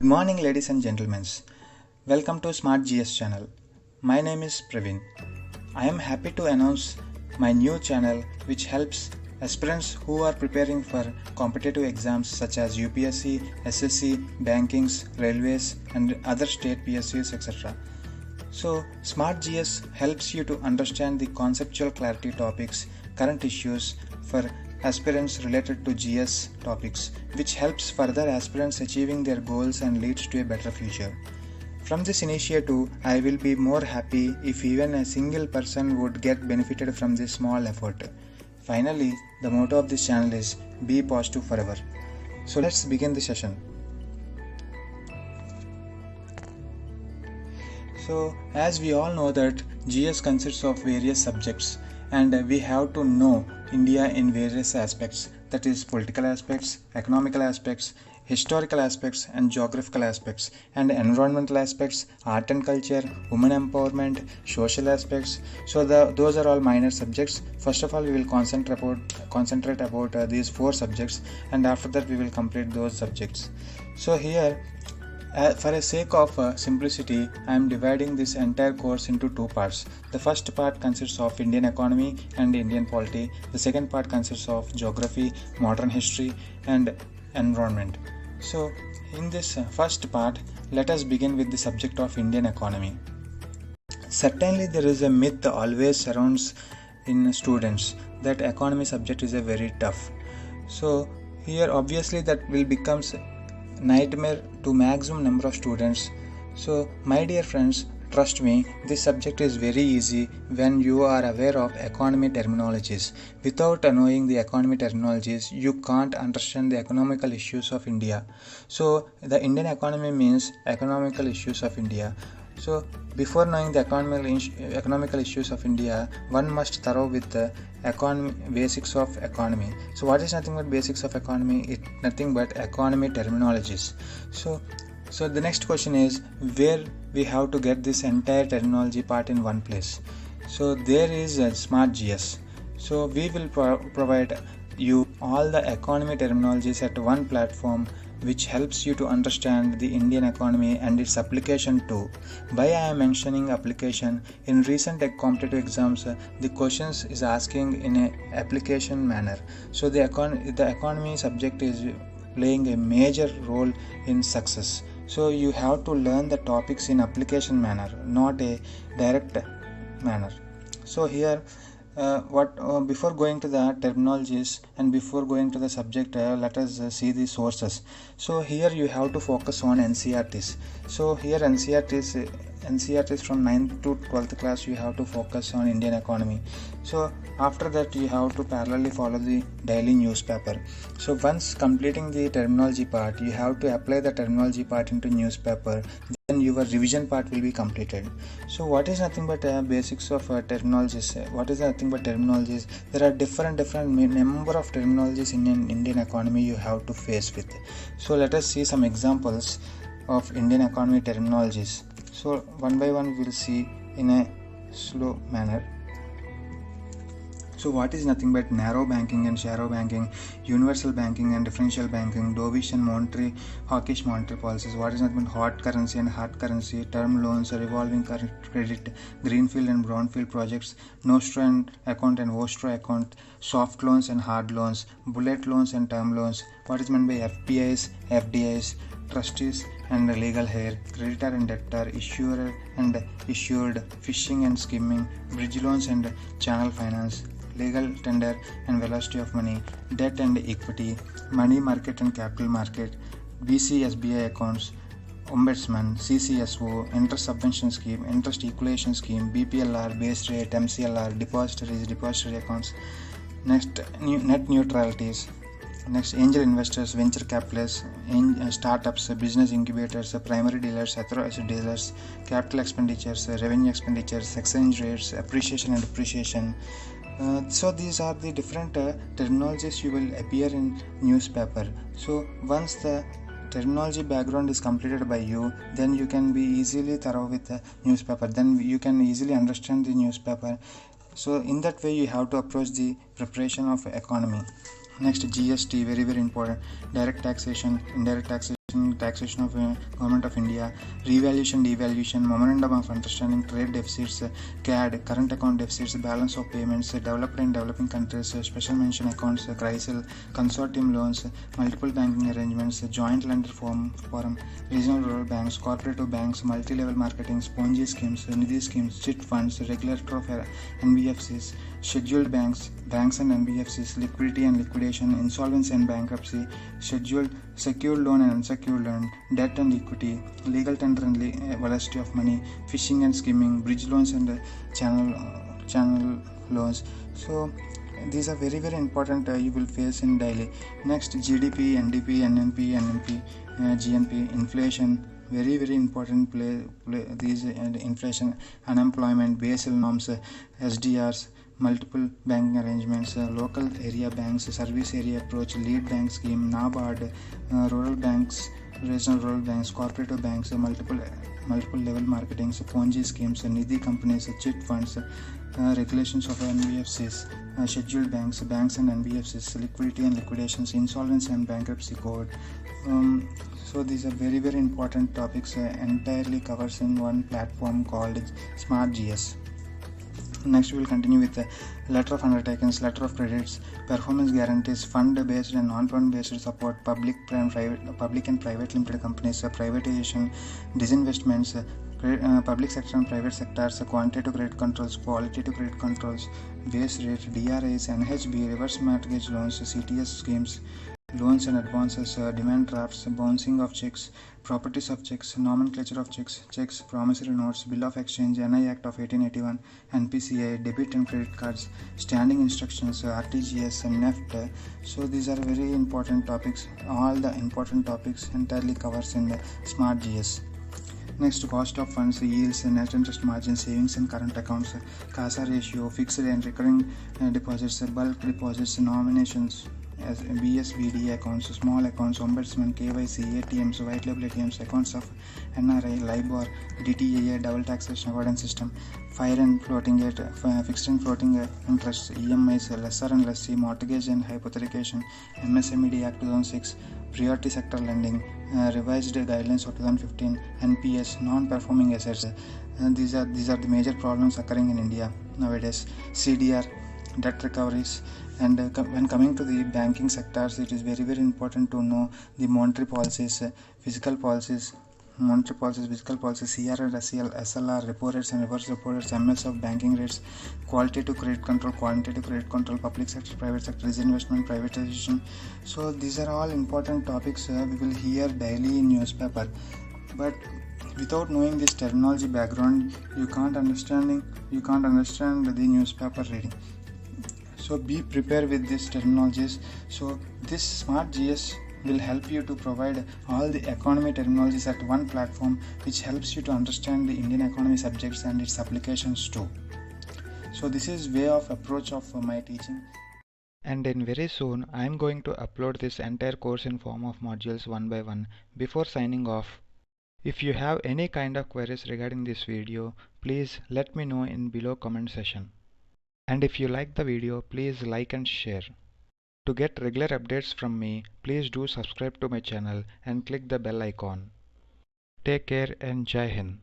Good morning, ladies and gentlemen. Welcome to Smart GS channel. My name is Praveen. I am happy to announce my new channel which helps aspirants who are preparing for competitive exams such as UPSC, SSC, bankings, railways and other state PSUs etc. So Smart GS helps you to understand the conceptual clarity topics, current issues for aspirants related to GS topics, which helps further aspirants achieving their goals and leads to a better future. From this initiative, I will be more happy if even a single person would get benefited from this small effort. Finally, the motto of this channel is Be Positive Forever. So let's begin the session. So as we all know that GS consists of various subjects and we have to know India in various aspects, that is political aspects, economical aspects, historical aspects and geographical aspects, and environmental aspects, art and culture, women empowerment, social aspects. So those are all minor subjects. First of all, we will concentrate about these four subjects, and after that we will complete those subjects. So here, for a sake of simplicity, I am dividing this entire course into two parts. The first part consists of Indian economy and Indian polity. The second part consists of geography, modern history and environment. So in this first part, let us begin with the subject of Indian economy. Certainly there is a myth always surrounds in students that economy subject is a very tough. So here obviously that will become nightmare to maximum number of students. So my dear friends, trust me, this subject is very easy when you are aware of economy terminologies. Without knowing the economy terminologies, you can't understand the economical issues of India. So the Indian economy means economical issues of India. So before knowing the economical issues of India, one must thorough with the basics of economy. So what is nothing but basics of economy? It's nothing but economy terminologies. So the next question is where we have to get this entire terminology part in one place. So there is a Smart GS. So we will provide you all the economy terminologies at one platform, which helps you to understand the Indian economy and its application too. Why I am mentioning application? In recent competitive exams, the questions is asking in a application manner. So the economy subject is playing a major role in success. So you have to learn the topics in application manner, not a direct manner. So here before going to the terminologies and before going to the subject, let us see the sources. So here you have to focus on NCERTs. So here NCERTs from 9th to 12th class you have to focus on Indian economy. So after that you have to parallelly follow the daily newspaper. So once completing the terminology part, you have to apply the terminology part into newspaper. Then your revision part will be completed. So what is nothing but basics of terminologies? What is nothing but terminologies? There are different number of terminologies in an Indian economy you have to face with. So let us see some examples of Indian economy terminologies. So one by one we will see in a slow manner. So what is nothing but narrow banking and shallow banking, universal banking and differential banking, dovish and monetary, hawkish monetary policies. What is nothing but hot currency and hard currency, term loans, revolving credit, greenfield and brownfield projects, nostro account and vostro account, soft loans and hard loans, bullet loans and term loans. What is meant by FPIs, FDIs, trustees and legal hair, creditor and debtor, issuer and issued, fishing and skimming, bridge loans and channel finance, legal tender and velocity of money, debt and equity, money market and capital market, BC SBI accounts, ombudsman, CCSO, interest subvention scheme, interest equalization scheme, BPLR, base rate, MCLR, depository accounts. Next, net neutralities. Next, angel investors, venture capitalists, startups, business incubators, primary dealers, authorized dealers, capital expenditures, revenue expenditures, exchange rates, appreciation and depreciation. So these are the different terminologies you will appear in newspaper. So once the terminology background is completed by you, then you can be easily thorough with the newspaper. Then you can easily understand the newspaper. So in that way you have to approach the preparation of economy. Next, GST, very important. Direct taxation, indirect taxation. taxation of Government of India, revaluation, devaluation, memorandum of understanding, trade deficits, CAD, current account deficits, balance of payments, developed and developing countries, special mention accounts, CRISIL, consortium loans, multiple banking arrangements, joint lender forum, regional rural banks, cooperative banks, multi-level marketing, Ponzi schemes, Nidhi schemes, chit funds, regulator of NBFCs, scheduled banks, banks and NBFCs, liquidity and liquidation, insolvency and bankruptcy, scheduled secured loan and unsecured loan, debt and equity, legal tender and velocity of money, phishing and skimming, bridge loans and channel loans. So these are very important you will face in daily. Next, GDP, NDP, NNP, NMP, GNP, inflation, very important play these inflation, unemployment, Basel norms, SDRs, multiple banking arrangements, local area banks, service area approach, lead bank scheme, NABARD, rural banks, regional rural banks, cooperative banks, multiple level marketing, Ponzi schemes, Nidhi companies, chit funds, regulations of NBFCs, scheduled banks, banks and NBFCs, liquidity and liquidations, insolvency and bankruptcy code. So these are very important topics, entirely covers in one platform called Smart GS. Next, we will continue with the letter of undertakings, letter of credits, performance guarantees, fund-based and non-fund-based support, public and private limited companies, privatization, disinvestments, public sector and private sectors, quantitative credit controls, qualitative credit controls, base rate, DRAs, NHB, reverse mortgage loans, CTS schemes, loans and advances, demand drafts, bouncing of checks, properties of checks, nomenclature of checks, promissory notes, bill of exchange, NI Act of 1881, NPCI, debit and credit cards, standing instructions, RTGS and NEFT. So these are very important topics. All the important topics entirely covers in the Smart GS. Next, cost of funds, yields, net interest margin, savings and current accounts, CASA ratio, fixed and recurring deposits, bulk deposits, nominations, as BSBD accounts, small accounts, ombudsman, KYC, ATMs, white label ATMs, accounts of NRI, LIBOR, DTAA, double taxation avoidance system, fixed and floating interest, EMIs, lessor and lessee, mortgage and hypothecation, MSMED Act 2006, priority sector lending, revised guidelines of 2015, NPS, non-performing assets. These are the major problems occurring in India nowadays. CDR, debt recoveries. And when coming to the banking sectors, it is very important to know the monetary policies, fiscal policies, fiscal policies, CR and SLR, repo rates and reverse repo rates, MS of banking rates, qualitative credit control, quantitative credit control, public sector, private sector, disinvestment, privatization. So these are all important topics we will hear daily in newspaper. But without knowing this terminology background, you can't understand the newspaper reading. So be prepared with these terminologies. So this Smart GS will help you to provide all the economy terminologies at one platform, which helps you to understand the Indian economy subjects and its applications too. So this is way of approach of my teaching. And then very soon I am going to upload this entire course in form of modules one by one. Before signing off, if you have any kind of queries regarding this video, please let me know in below comment section. And if you like the video, please like and share. To get regular updates from me, please do subscribe to my channel and click the bell icon. Take care and Jai Hind.